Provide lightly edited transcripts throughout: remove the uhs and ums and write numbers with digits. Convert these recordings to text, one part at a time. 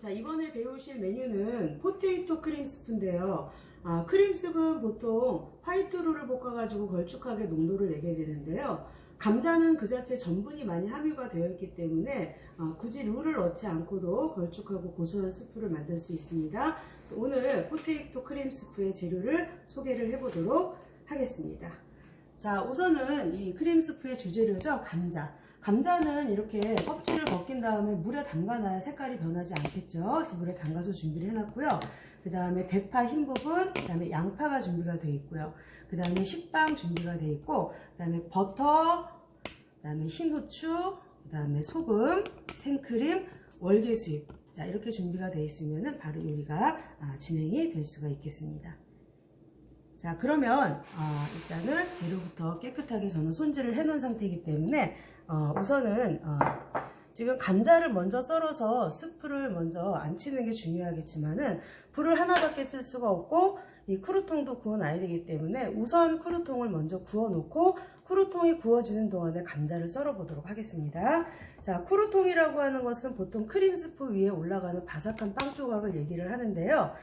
자, 이번에 배우실 메뉴는 포테이토 크림 스프인데요. 크림 스프는 보통 화이트로를 볶아가지고 걸쭉하게 농도를 내게 되는데요. 감자는 그 자체 전분이 많이 함유가 되어 있기 때문에 굳이 룰을 넣지 않고도 걸쭉하고 고소한 스프를 만들 수 있습니다. 그래서 오늘 포테이토 크림 스프의 재료를 소개를 해보도록 하겠습니다. 자, 우선은 이 크림 스프의 주재료죠. 감자는 이렇게 껍질을 벗긴 다음에 물에 담가놔야 색깔이 변하지 않겠죠. 그래서 물에 담가서 준비를 해놨고요. 그 다음에 대파 흰 부분, 그 다음에 양파가 준비가 되어 있고요. 그 다음에 식빵 준비가 되어 있고, 그 다음에 버터, 그 다음에 흰 후추, 그 다음에 소금, 생크림, 월계수잎. 자, 이렇게 준비가 되어 있으면 바로 요리가 진행이 될 수가 있겠습니다. 자, 그러면 일단은 재료부터 깨끗하게 저는 손질을 해 놓은 상태이기 때문에 우선은 지금 감자를 먼저 썰어서 스프를 먼저 안 치는 게 중요하겠지만은 불을 하나밖에 쓸 수가 없고 이 크루통도 구워 놔야 되기 때문에 우선 크루통을 먼저 구워 놓고 크루통이 구워지는 동안에 감자를 썰어 보도록 하겠습니다. 자, 크루통이라고 하는 것은 보통 크림 스프 위에 올라가는 바삭한 빵 조각을 얘기를 하는데요.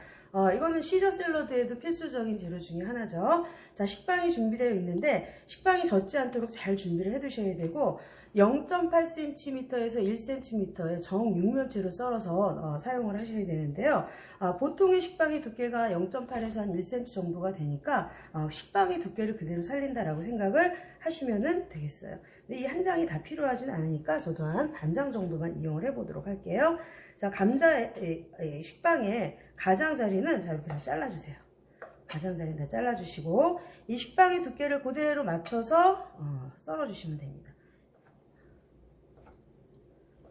이거는 시저 샐러드에도 필수적인 재료 중에 하나죠. 자, 식빵이 준비되어 있는데 식빵이 젖지 않도록 잘 준비를 해 두셔야 되고 0.8cm에서 1cm의 정육면체로 썰어서 사용을 하셔야 되는데요. 보통의 식빵의 두께가 0.8에서 한 1cm 정도가 되니까 식빵의 두께를 그대로 살린다라고 생각을 하시면 되겠어요. 근데 이 한 장이 다 필요하진 않으니까 저도 한 반 장 정도만 이용을 해보도록 할게요. 자, 식빵의 가장자리는 자, 이렇게 다 잘라주세요. 가장자리는 다 잘라주시고 이 식빵의 두께를 그대로 맞춰서 썰어주시면 됩니다.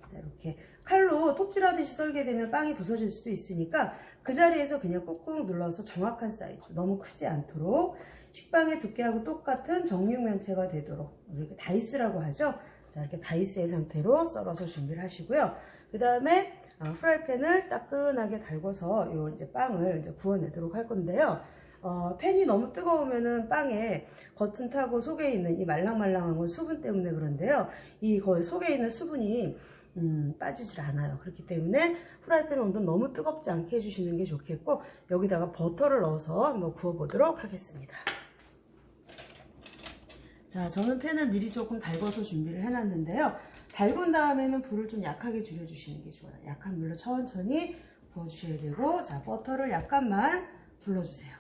자, 이렇게 칼로 톱질하듯이 썰게 되면 빵이 부서질 수도 있으니까 그 자리에서 그냥 꾹꾹 눌러서 정확한 사이즈, 너무 크지 않도록 식빵의 두께하고 똑같은 정육면체가 되도록 우리가 다이스라고 하죠. 자, 이렇게 다이스의 상태로 썰어서 준비를 하시고요. 그 다음에 프라이팬을 따끈하게 달궈서 이제 빵을 이제 구워내도록 할 건데요. 팬이 너무 뜨거우면은 빵에 겉은 타고 속에 있는 이 말랑말랑한 건 수분 때문에 그런데요. 이 속에 있는 수분이 빠지질 않아요. 그렇기 때문에 프라이팬 온도 너무 뜨겁지 않게 해주시는 게 좋겠고 여기다가 버터를 넣어서 한번 구워보도록 하겠습니다. 자, 저는 팬을 미리 조금 달궈서 준비를 해놨는데요. 달군 다음에는 불을 좀 약하게 줄여주시는 게 좋아요. 약한 불로 천천히 구워주셔야 되고, 자, 버터를 약간만 둘러주세요.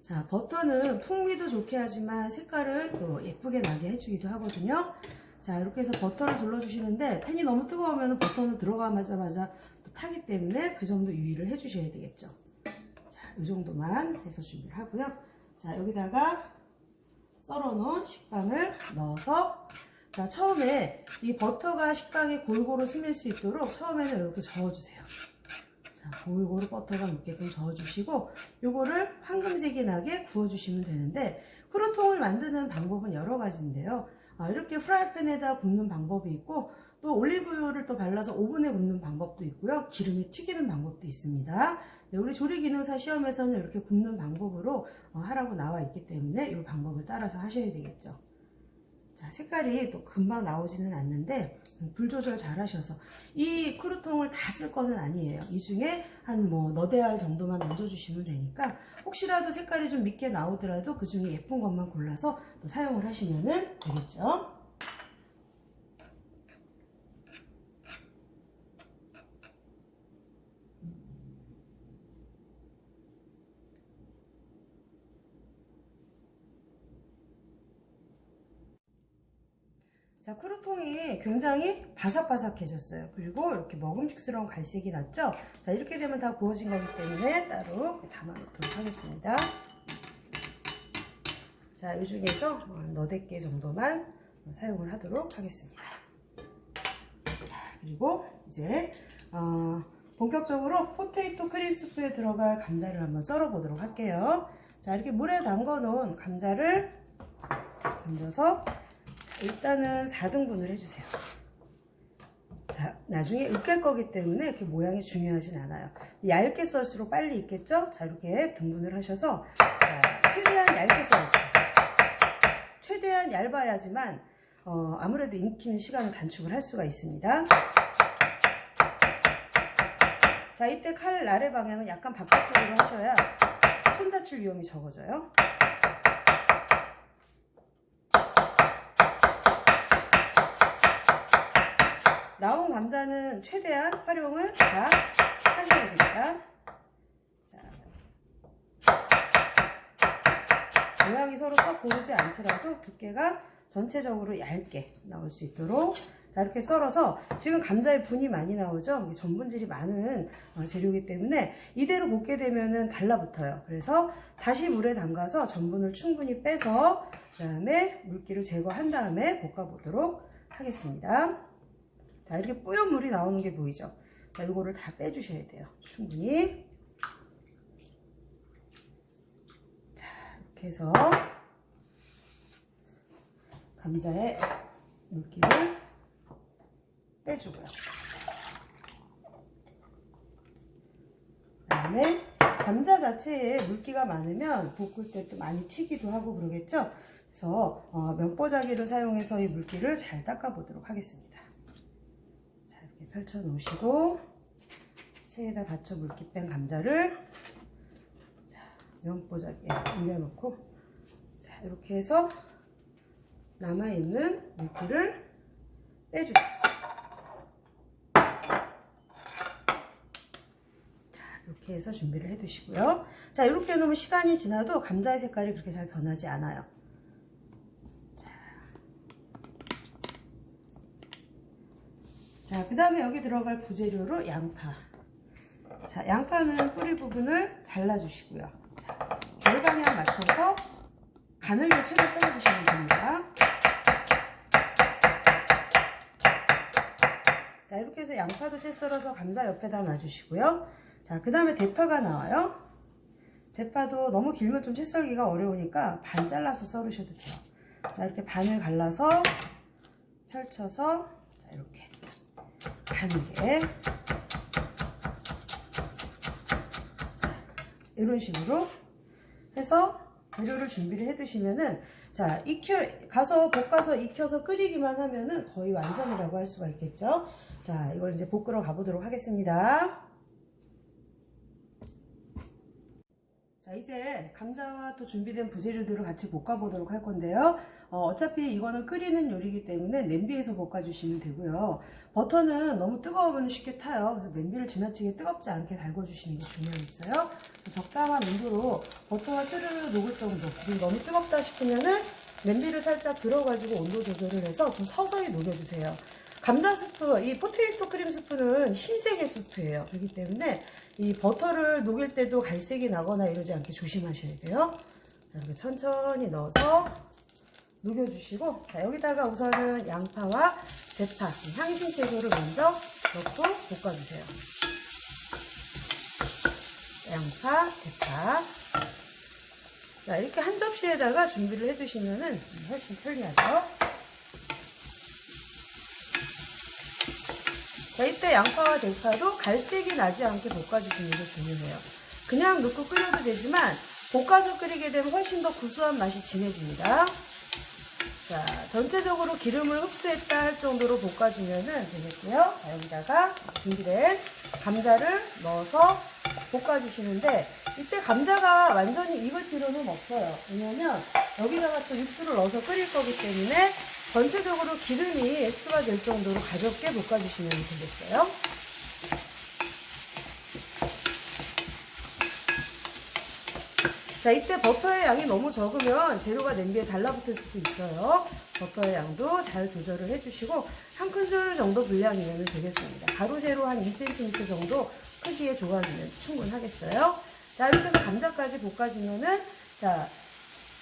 자, 버터는 풍미도 좋게 하지만 색깔을 또 예쁘게 나게 해주기도 하거든요. 자, 이렇게 해서 버터를 둘러주시는데 팬이 너무 뜨거우면 버터는 들어가자마자 또 타기 때문에 그 점도 유의를 해주셔야 되겠죠. 자, 이 정도만 해서 준비를 하고요. 자, 여기다가 썰어놓은 식빵을 넣어서 자, 처음에 이 버터가 식빵에 골고루 스밀 수 있도록 처음에는 이렇게 저어주세요. 자, 골고루 버터가 묻게끔 저어주시고 요거를 황금색이 나게 구워주시면 되는데 크루통을 만드는 방법은 여러 가지인데요. 이렇게 프라이팬에다 굽는 방법이 있고 또 올리브유를 또 발라서 오븐에 굽는 방법도 있고요. 기름에 튀기는 방법도 있습니다. 네, 우리 조리기능사 시험에서는 이렇게 굽는 방법으로 하라고 나와 있기 때문에 이 방법을 따라서 하셔야 되겠죠. 자, 색깔이 또 금방 나오지는 않는데 불 조절 잘 하셔서 이 크루통을 다 쓸 거는 아니에요. 이 중에 한 너댓 알 정도만 얹어주시면 되니까 혹시라도 색깔이 좀 밉게 나오더라도 그 중에 예쁜 것만 골라서 또 사용을 하시면 되겠죠. 자, 크루통이 굉장히 바삭바삭해졌어요. 그리고 이렇게 먹음직스러운 갈색이 났죠? 자, 이렇게 되면 다 구워진 거기 때문에 따로 담아 놓도록 하겠습니다. 자, 이 중에서 너댓 개 정도만 사용을 하도록 하겠습니다. 자, 그리고 이제 본격적으로 포테이토 크림 스프에 들어갈 감자를 한번 썰어 보도록 할게요. 자, 이렇게 물에 담궈 놓은 감자를 얹어서 일단은 4등분을 해주세요. 자, 나중에 으깰 거기 때문에 이렇게 모양이 중요하진 않아요. 얇게 썰수록 빨리 익겠죠? 자, 이렇게 등분을 하셔서 자, 최대한 얇게 썰어주세요. 최대한 얇아야지만 아무래도 익히는 시간을 단축을 할 수가 있습니다. 자, 이때 칼 나래 방향은 약간 바깥쪽으로 하셔야 손 다칠 위험이 적어져요. 나온 감자는 최대한 활용을 다 하셔야 됩니다. 자, 모양이 서로 썩 고르지 않더라도 두께가 전체적으로 얇게 나올 수 있도록 자, 이렇게 썰어서 지금 감자에 분이 많이 나오죠. 전분질이 많은 재료이기 때문에 이대로 볶게 되면은 달라붙어요. 그래서 다시 물에 담가서 전분을 충분히 빼서 그 다음에 물기를 제거한 다음에 볶아보도록 하겠습니다. 자, 이렇게 뿌연 물이 나오는 게 보이죠? 자, 이거를 다 빼주셔야 돼요. 충분히. 자, 이렇게 해서 감자에 물기를 빼주고요. 그 다음에 감자 자체에 물기가 많으면 볶을 때 또 많이 튀기도 하고 그러겠죠? 그래서 면보자기를 사용해서 이 물기를 잘 닦아 보도록 하겠습니다. 자, 이렇게 펼쳐 놓으시고 체에다 받쳐 물기 뺀 감자를 자, 면보자기에 올려놓고 자, 이렇게 해서 남아있는 물기를 빼주세요. 이렇게 해서 준비를 해 두시고요. 자, 이렇게 해놓으면 시간이 지나도 감자의 색깔이 그렇게 잘 변하지 않아요. 자, 그 다음에 여기 들어갈 부재료로 양파. 자, 양파는 뿌리 부분을 잘라주시고요. 자, 절방향 맞춰서 가늘게 채로 썰어주시면 됩니다. 자, 이렇게 해서 양파도 채 썰어서 감자 옆에다 놔주시고요. 자, 그 다음에 대파가 나와요. 대파도 너무 길면 좀 채 썰기가 어려우니까 반 잘라서 썰으셔도 돼요. 자, 이렇게 반을 갈라서 펼쳐서 자, 이렇게 가늘게 자, 이런 식으로 해서 재료를 준비를 해 두시면은 자, 가서 볶아서 익혀서 끓이기만 하면은 거의 완성이라고 할 수가 있겠죠. 자, 이걸 이제 볶으러 가보도록 하겠습니다. 자, 이제 감자와 또 준비된 부재료들을 같이 볶아보도록 할 건데요. 어차피 이거는 끓이는 요리이기 때문에 냄비에서 볶아주시면 되고요. 버터는 너무 뜨거우면 쉽게 타요. 그래서 냄비를 지나치게 뜨겁지 않게 달궈주시는 게 중요했어요. 적당한 온도로 버터가 스르르 녹을 정도. 지금 너무 뜨겁다 싶으면은 냄비를 살짝 들어가지고 온도 조절을 해서 좀 서서히 녹여주세요. 감자 스프, 이 포테이토 크림 스프는 흰색의 스프예요. 그렇기 때문에 이 버터를 녹일 때도 갈색이 나거나 이러지 않게 조심하셔야 돼요. 자, 이렇게 천천히 넣어서 녹여주시고, 자, 여기다가 우선은 양파와 대파, 향신 채소를 먼저 넣고 볶아주세요. 양파, 대파. 자, 이렇게 한 접시에다가 준비를 해두시면은 훨씬 편리하죠. 자, 이때 양파와 대파도 갈색이 나지 않게 볶아주시는 게 중요해요. 그냥 넣고 끓여도 되지만 볶아서 끓이게 되면 훨씬 더 구수한 맛이 진해집니다. 자, 전체적으로 기름을 흡수했다 할 정도로 볶아주면 되겠고요. 자, 여기다가 준비된 감자를 넣어서 볶아주시는데 이때 감자가 완전히 익을 필요는 없어요. 왜냐면 여기다가 또 육수를 넣어서 끓일 거기 때문에 전체적으로 기름이 흡수가 될 정도로 가볍게 볶아주시면 되겠어요. 자, 이때 버터의 양이 너무 적으면 재료가 냄비에 달라붙을 수도 있어요. 버터의 양도 잘 조절을 해주시고 한 큰술 정도 분량이면 되겠습니다. 가로 세로 한 2cm 정도 크기의 조각이면 충분하겠어요. 자, 이렇게 해서 감자까지 볶아주면은 자,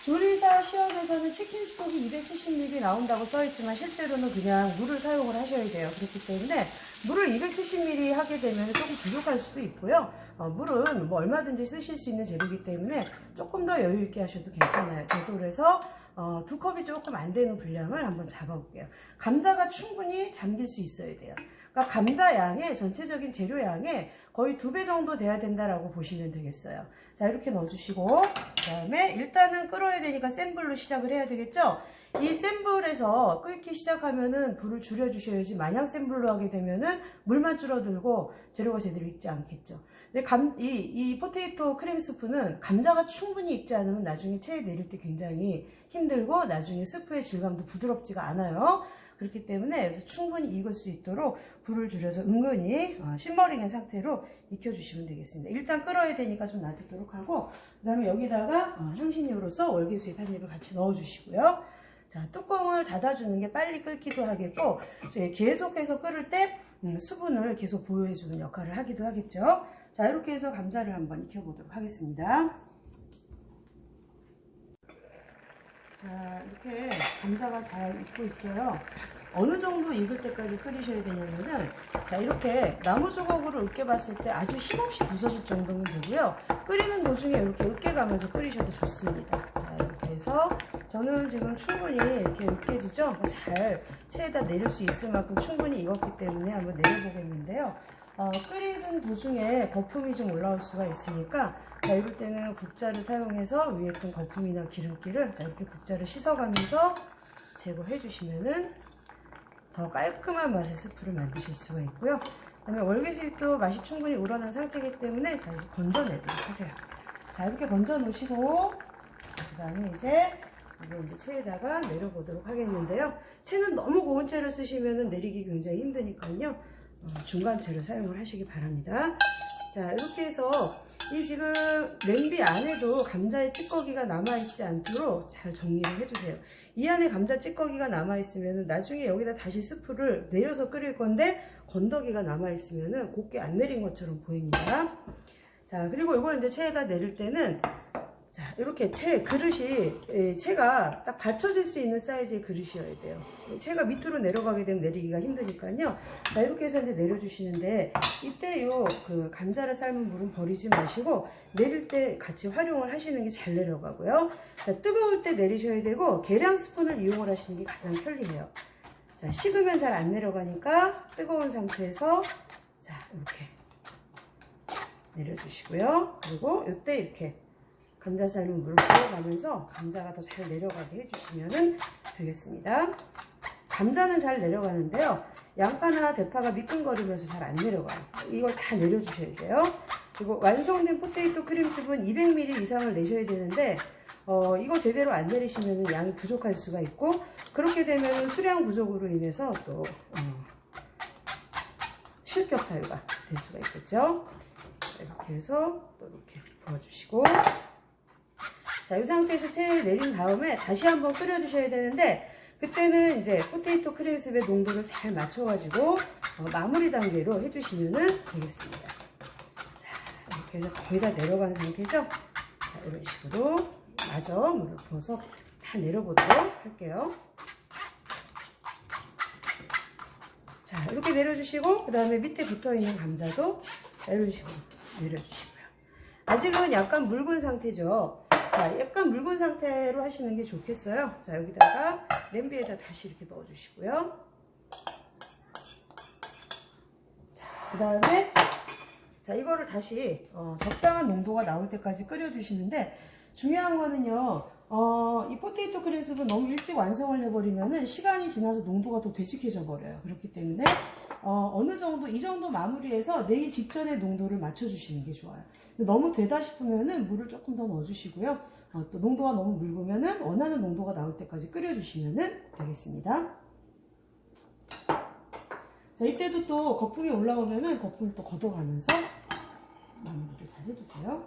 조리사 시험에서는 치킨 스톡이 270ml 나온다고 써있지만 실제로는 그냥 물을 사용을 하셔야 돼요. 그렇기 때문에 물을 270ml 하게 되면 조금 부족할 수도 있고요. 물은 뭐 얼마든지 쓰실 수 있는 재료이기 때문에 조금 더 여유 있게 하셔도 괜찮아요. 저도 그래서 2컵이 조금 안 되는 분량을 한번 잡아볼게요. 감자가 충분히 잠길 수 있어야 돼요. 그러니까 감자 양의 전체적인 재료 양의 거의 2배 정도 돼야 된다라고 보시면 되겠어요. 자, 이렇게 넣어주시고 그 다음에 일단은 끓어야 되니까 센 불로 시작을 해야 되겠죠. 이 센 불에서 끓기 시작하면은 불을 줄여주셔야지, 마냥 센 불로 하게 되면은 물만 줄어들고 재료가 제대로 익지 않겠죠. 근데 이 포테이토 크림 스프는 감자가 충분히 익지 않으면 나중에 체에 내릴 때 굉장히 힘들고 나중에 스프의 질감도 부드럽지가 않아요. 그렇기 때문에 여기서 충분히 익을 수 있도록 불을 줄여서 은근히 심머링한 상태로 익혀주시면 되겠습니다. 일단 끓어야 되니까 좀 놔두도록 하고, 그 다음에 여기다가 향신료로서 월계수잎 한 입을 같이 넣어주시고요. 자, 뚜껑을 닫아주는 게 빨리 끓기도 하겠고, 계속해서 끓을 때 수분을 계속 보호해주는 역할을 하기도 하겠죠. 자, 이렇게 해서 감자를 한번 익혀보도록 하겠습니다. 자, 이렇게 감자가 잘 익고 있어요. 어느 정도 익을 때까지 끓이셔야 되냐면은, 자, 이렇게 나무 주걱으로 으깨봤을 때 아주 힘없이 부서질 정도면 되고요. 끓이는 도중에 이렇게 으깨가면서 끓이셔도 좋습니다. 자, 이렇게 해서 저는 지금 충분히 이렇게 으깨지죠? 잘 체에다 내릴 수 있을 만큼 충분히 익었기 때문에 한번 내려보겠는데요. 끓이는 도중에 거품이 좀 올라올 수가 있으니까, 자, 이럴 때는 국자를 사용해서 위에 있던 거품이나 기름기를, 자, 이렇게 국자를 씻어가면서 제거해 주시면은 더 깔끔한 맛의 스프를 만드실 수가 있고요. 그 다음에 월계수잎도 맛이 충분히 우러난 상태이기 때문에 자, 이렇게 건져내도록 하세요. 자, 이렇게 건져 놓으시고, 그 다음에 이걸 이제 체에다가 내려보도록 하겠는데요. 체는 너무 고운 체를 쓰시면 내리기 굉장히 힘드니까요. 중간 체를 사용을 하시기 바랍니다. 자, 이렇게 해서 이 지금 냄비 안에도 감자의 찌꺼기가 남아있지 않도록 잘 정리를 해주세요. 이 안에 감자 찌꺼기가 남아있으면 나중에 여기다 다시 스프를 내려서 끓일 건데 건더기가 남아있으면 곱게 안 내린 것처럼 보입니다. 자, 그리고 이걸 이제 체에다 내릴 때는, 자, 이렇게 그릇이, 체가 딱 받쳐질 수 있는 사이즈의 그릇이어야 돼요. 체가 밑으로 내려가게 되면 내리기가 힘드니까요. 자, 이렇게 해서 이제 내려주시는데, 이때 감자를 삶은 물은 버리지 마시고, 내릴 때 같이 활용을 하시는 게 잘 내려가고요. 자, 뜨거울 때 내리셔야 되고, 계량 스푼을 이용을 하시는 게 가장 편리해요. 자, 식으면 잘 안 내려가니까, 뜨거운 상태에서, 자, 이렇게 내려주시고요. 그리고 이때 이렇게 감자 삶은 물을 부어가면서 감자가 더 잘 내려가게 해주시면 되겠습니다. 감자는 잘 내려가는데요. 양파나 대파가 미끈거리면서 잘 안 내려가요. 이걸 다 내려주셔야 돼요. 그리고 완성된 포테이토 크림스프는 200ml 이상을 내셔야 되는데, 이거 제대로 안 내리시면 양이 부족할 수가 있고, 그렇게 되면 수량 부족으로 인해서 또 실격 사유가 될 수가 있겠죠. 이렇게 해서 또 이렇게 부어주시고, 자, 이 상태에서 체를 내린 다음에 다시 한번 끓여주셔야 되는데, 그때는 이제 포테이토 크림스프의 농도를 잘 맞춰가지고 마무리 단계로 해주시면 되겠습니다. 자, 이렇게 해서 거의 다 내려간 상태죠. 자, 이런 식으로 마저 물을 부어서 다 내려보도록 할게요. 자, 이렇게 내려주시고, 그 다음에 밑에 붙어있는 감자도 이런 식으로 내려주시고요. 아직은 약간 묽은 상태죠. 자, 약간 묽은 상태로 하시는 게 좋겠어요. 자, 여기다가 냄비에다 다시 이렇게 넣어주시고요. 자, 그 다음에 자, 이거를 다시 적당한 농도가 나올 때까지 끓여주시는데, 중요한 거는요, 이 포테이토 크림스프는 너무 일찍 완성을 해버리면은 시간이 지나서 농도가 더 되직해져 버려요. 그렇기 때문에 어느 정도, 이 정도 마무리해서 내기 직전에 농도를 맞춰주시는 게 좋아요. 너무 되다 싶으면은 물을 조금 더 넣어주시고요. 또 농도가 너무 묽으면은 원하는 농도가 나올 때까지 끓여주시면 되겠습니다. 자, 이때도 또 거품이 올라오면은 거품을 또 걷어가면서 마무리를 잘 해주세요.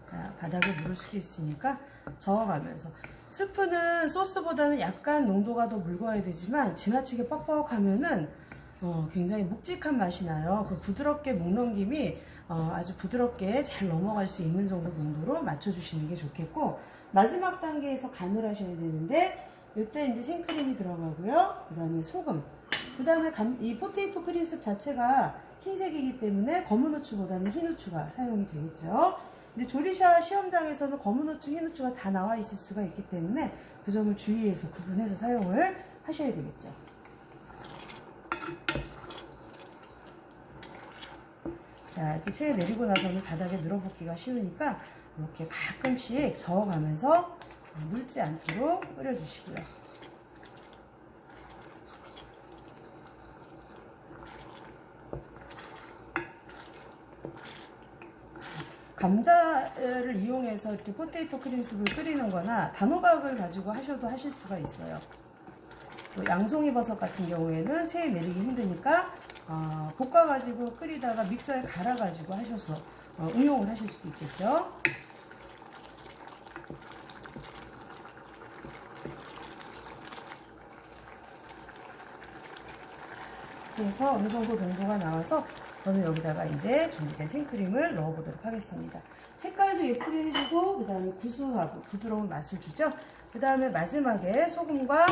자, 바닥에 묻을 수도 있으니까 저어가면서. 스프는 소스보다는 약간 농도가 더 묽어야 되지만 지나치게 뻑뻑하면은 굉장히 묵직한 맛이 나요. 그 부드럽게 목 넘김이 아주 부드럽게 잘 넘어갈 수 있는 정도 농도로 맞춰주시는 게 좋겠고, 마지막 단계에서 간을 하셔야 되는데, 이때 이제 생크림이 들어가고요. 그 다음에 소금. 그 다음에 이 포테이토 크림스프 자체가 흰색이기 때문에 검은 후추보다는 흰 후추가 사용이 되겠죠. 근데 조리샤 시험장에서는 검은 후추, 흰 후추가 다 나와 있을 수가 있기 때문에 그 점을 주의해서 구분해서 사용을 하셔야 되겠죠. 자, 이렇게 체에 내리고 나서는 바닥에 늘어붙기가 쉬우니까 이렇게 가끔씩 저어가면서 물지 않도록 끓여주시고요. 감자를 이용해서 이렇게 포테이토 크림스프를 끓이는 거나 단호박을 가지고 하셔도 하실 수가 있어요. 또 양송이 버섯 같은 경우에는 체에 내리기 힘드니까 볶아가지고 끓이다가 믹서에 갈아가지고 하셔서 응용을 하실 수도 있겠죠. 그래서 어느 정도 농도가 나와서 저는 여기다가 이제 준비된 생크림을 넣어 보도록 하겠습니다. 색깔도 예쁘게 해주고 그 다음에 구수하고 부드러운 맛을 주죠. 그 다음에 마지막에 소금과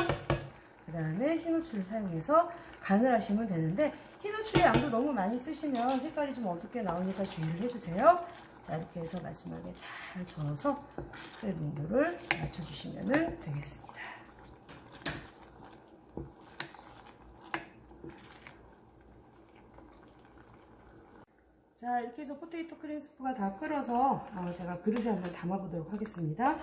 그 다음에 흰후추를 사용해서 간을 하시면 되는데, 흰후추의 양도 너무 많이 쓰시면 색깔이 좀 어둡게 나오니까 주의를 해주세요. 자, 이렇게 해서 마지막에 잘 저어서 스프의 농도를 맞춰주시면 되겠습니다. 자, 이렇게 해서 포테이토 크림 스프가 다 끓어서 제가 그릇에 한번 담아 보도록 하겠습니다.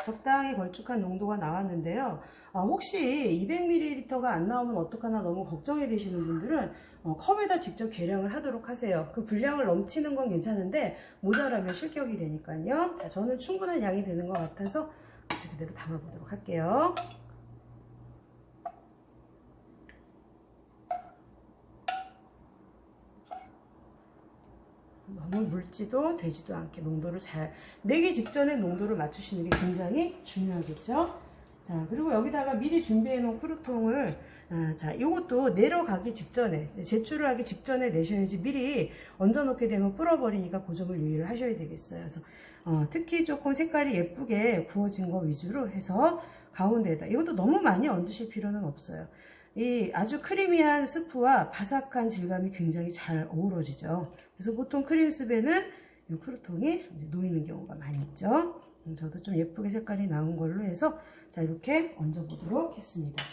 적당히 걸쭉한 농도가 나왔는데요. 혹시 200ml가 안 나오면 어떡하나 너무 걱정이 되시는 분들은 컵에다 직접 계량을 하도록 하세요. 그 분량을 넘치는 건 괜찮은데 모자라면 실격이 되니까요. 자, 저는 충분한 양이 되는 것 같아서 그대로 담아 보도록 할게요. 너무 묽지도 되지도 않게 농도를 잘 내기 직전에 농도를 맞추시는 게 굉장히 중요하겠죠. 자, 그리고 여기다가 미리 준비해 놓은 크루통을 자, 이것도 내려가기 직전에, 제출을 하기 직전에 내셔야지 미리 얹어 놓게 되면 불어버리니까 그 점을 유의를 하셔야 되겠어요. 그래서 특히 조금 색깔이 예쁘게 구워진 거 위주로 해서 가운데에다, 이것도 너무 많이 얹으실 필요는 없어요. 이 아주 크리미한 스프와 바삭한 질감이 굉장히 잘 어우러지죠. 그래서 보통 크림스프에는 이 크루통이 이제 놓이는 경우가 많이 있죠. 저도 좀 예쁘게 색깔이 나온 걸로 해서 자, 이렇게 얹어 보도록 했습니다.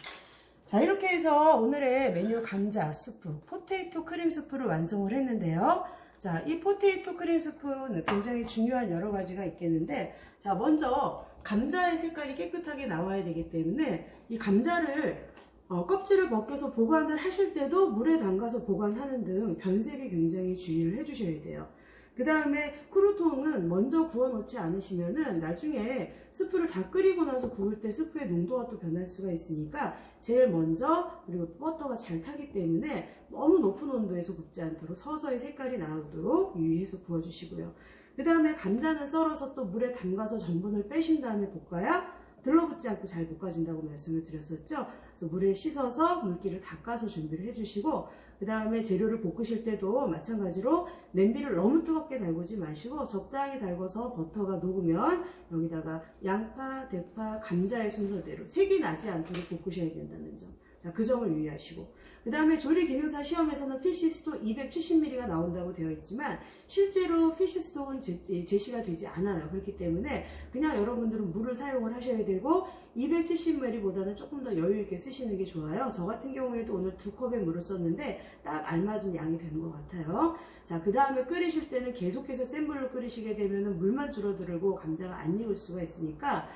자, 이렇게 해서 오늘의 메뉴 감자 수프, 포테이토 크림 수프를 완성을 했는데요. 자, 이 포테이토 크림 수프는 굉장히 중요한 여러 가지가 있겠는데, 자, 먼저 감자의 색깔이 깨끗하게 나와야 되기 때문에 이 감자를 껍질을 벗겨서 보관을 하실 때도 물에 담가서 보관하는 등 변색에 굉장히 주의를 해주셔야 돼요. 그 다음에 크루통은 먼저 구워 놓지 않으시면은 나중에 스프를 다 끓이고 나서 구울 때 스프의 농도가 또 변할 수가 있으니까 제일 먼저, 그리고 버터가 잘 타기 때문에 너무 높은 온도에서 굽지 않도록 서서히 색깔이 나오도록 유의해서 구워주시고요. 그 다음에 감자는 썰어서 또 물에 담가서 전분을 빼신 다음에 볶아야 들러붙지 않고 잘 볶아진다고 말씀을 드렸었죠. 그래서 물에 씻어서 물기를 닦아서 준비를 해주시고, 그 다음에 재료를 볶으실 때도 마찬가지로 냄비를 너무 뜨겁게 달구지 마시고 적당히 달궈서 버터가 녹으면 여기다가 양파, 대파, 감자의 순서대로 색이 나지 않도록 볶으셔야 된다는 점. 자, 그 점을 유의하시고, 그 다음에 조리기능사 시험에서는 피쉬스톡 270ml가 나온다고 되어 있지만 실제로 피쉬스톡은 제시가 되지 않아요. 그렇기 때문에 그냥 여러분들은 물을 사용을 하셔야 되고 270ml보다는 조금 더 여유있게 쓰시는 게 좋아요. 저 같은 경우에도 오늘 2컵의 물을 썼는데 딱 알맞은 양이 되는 것 같아요. 자, 그 다음에 끓이실 때는 계속해서 센 불로 끓이시게 되면 물만 줄어들고 감자가 안 익을 수가 있으니까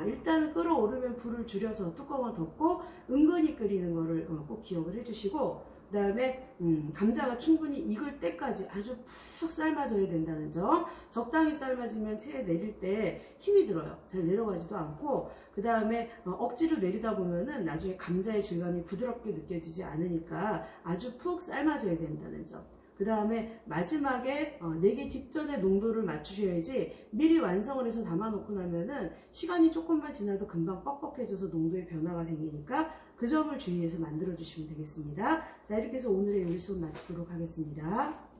일단은 끓어오르면 불을 줄여서 뚜껑을 덮고 은근히 끓이는 거를 꼭 기억을 해주시고, 그 다음에 감자가 충분히 익을 때까지 아주 푹 삶아줘야 된다는 점. 적당히 삶아지면 체에 내릴 때 힘이 들어요. 잘 내려가지도 않고, 그 다음에 억지로 내리다 보면은 나중에 감자의 질감이 부드럽게 느껴지지 않으니까 아주 푹 삶아줘야 된다는 점. 그 다음에 마지막에 내기 직전에 농도를 맞추셔야지 미리 완성을 해서 담아놓고 나면은 시간이 조금만 지나도 금방 뻑뻑해져서 농도의 변화가 생기니까 그 점을 주의해서 만들어 주시면 되겠습니다. 자, 이렇게 해서 오늘의 요리 수업 마치도록 하겠습니다.